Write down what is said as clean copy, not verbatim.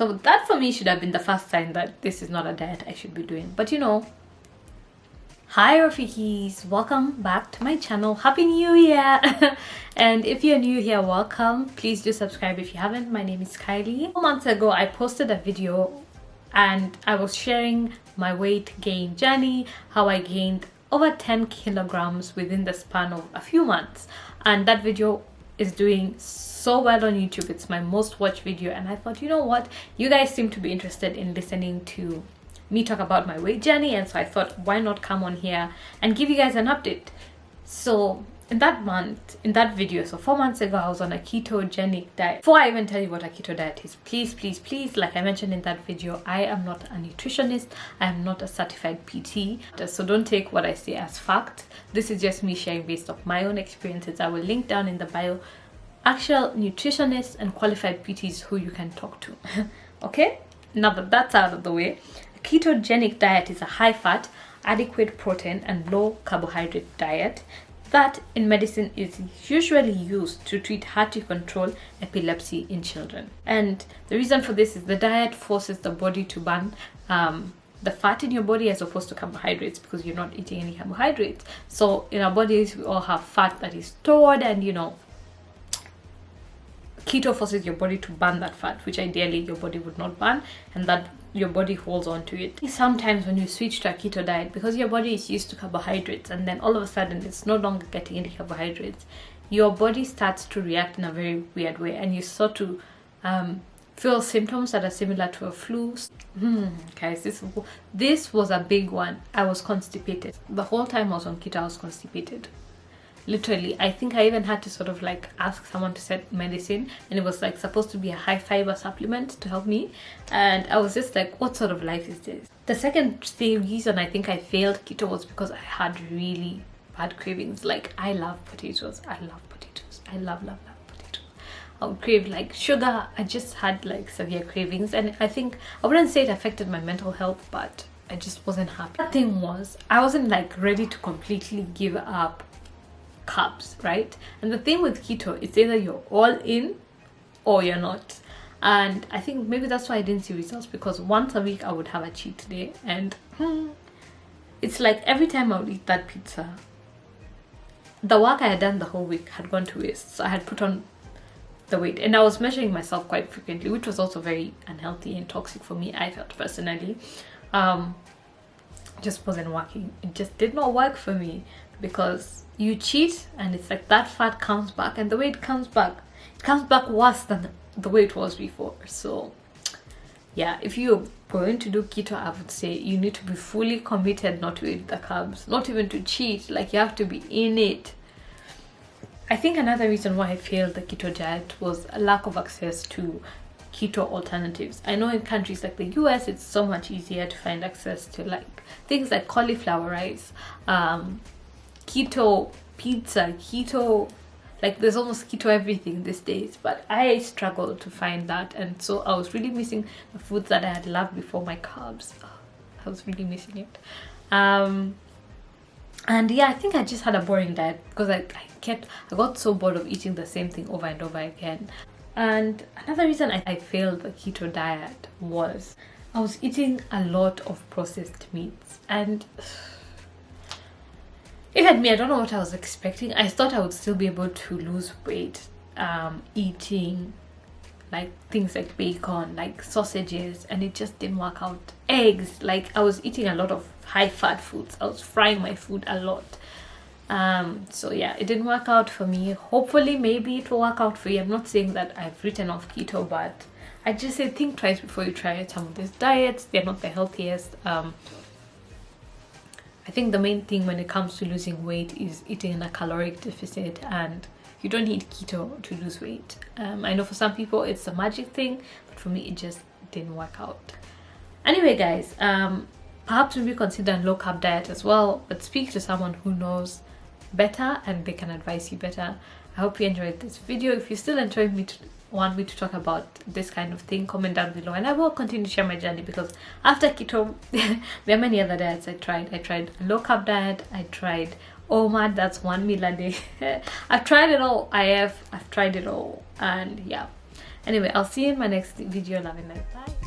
So that for me should have been the first sign that this is not a diet I should be doing. But you know, hi Rafikis, welcome back to my channel. Happy New Year! And if you're new here, welcome. Please do subscribe if you haven't. My name is Kylie. 4 months ago, I posted a video and I was sharing my weight gain journey, how I gained over 10 kilograms within the span of a few months. And that video is doing so well on YouTube. It's my most watched video, and I thought, you know what, you guys seem to be interested in listening to me talk about my weight journey, and so I thought, why not come on here and give you guys an update. So in that video, so 4 months ago, I was on a ketogenic diet. Before I even tell you what a keto diet is, please, like I mentioned in that video, I am not a nutritionist, I am not a certified PT, so don't take what I say as fact. This is just me sharing based off my own experiences. I will link down in the bio actual nutritionists and qualified PTs who you can talk to. Okay, now that that's out of the way, a ketogenic diet is a high fat, adequate protein and low carbohydrate diet that in medicine is usually used to treat hard to control epilepsy in children. And the reason for this is the diet forces the body to burn the fat in your body as opposed to carbohydrates, because you're not eating any carbohydrates. So in our bodies we all have fat that is stored, and you know, keto forces your body to burn that fat, which ideally your body would not burn, and that your body holds on to it. Sometimes when you switch to a keto diet, because your body is used to carbohydrates and then all of a sudden it's no longer getting any carbohydrates, your body starts to react in a very weird way, and you start to feel symptoms that are similar to a flu. Guys, this was a big one. I was constipated. The whole time I was on keto, I was constipated. Literally, I think I even had to sort of like ask someone to set medicine, and it was like supposed to be a high fiber supplement to help me, and I was just like, what sort of life is this? The second reason I think I failed keto was because I had really bad cravings. Like, I love potatoes, I love potatoes. I would crave like sugar. I just had like severe cravings, and I think I wouldn't say it affected my mental health, but I just wasn't happy. The thing was, I wasn't like ready to completely give up carbs, right? And the thing with keto, it's either you're all in or you're not. And I think maybe that's why I didn't see results, because once a week I would have a cheat day, and it's like every time I would eat that pizza, the work I had done the whole week had gone to waste. So I had put on the weight, and I was measuring myself quite frequently, which was also very unhealthy and toxic for me, I felt personally. Just wasn't working. It just did not work for me, because you cheat and it's like that fat comes back, and the way it comes back worse than the way it was before. So yeah, if you're going to do keto, I would say you need to be fully committed not to eat the carbs, not even to cheat. Like, you have to be in it. I think another reason why I failed the keto diet was a lack of access to keto alternatives. I know in countries like the US, it's so much easier to find access to like things like cauliflower rice, keto pizza, keto, like there's almost keto everything these days, but I struggled to find that, and so I was really missing the foods that I had loved before, my carbs. I was really missing it. And yeah, I think I just had a boring diet, because I got so bored of eating the same thing over and over again. And another reason I failed the keto diet was I was eating a lot of processed meats, and even me, I don't know what I was expecting. I thought I would still be able to lose weight eating like things like bacon, like sausages, and it just didn't work out. Eggs, like I was eating a lot of high fat foods. I was frying my food a lot. So yeah, it didn't work out for me. Hopefully maybe it will work out for you. I'm not saying that I've written off keto, but I just say think twice before you try some of these diets. They're not the healthiest. I think the main thing when it comes to losing weight is eating in a caloric deficit, and you don't need keto to lose weight. I know for some people it's a magic thing, but for me it just didn't work out. Anyway guys, perhaps maybe consider a low carb diet as well, but speak to someone who knows better and they can advise you better. I hope you enjoyed this video. If you still want me to talk about this kind of thing, comment down below, and I will continue to share my journey, because after keto there are many other diets I tried. I tried a low carb diet, I tried OMAD, that's 1 meal a day. I've tried it all. I've tried it all, and yeah, Anyway, I'll see you in my next video. Love and light. Bye.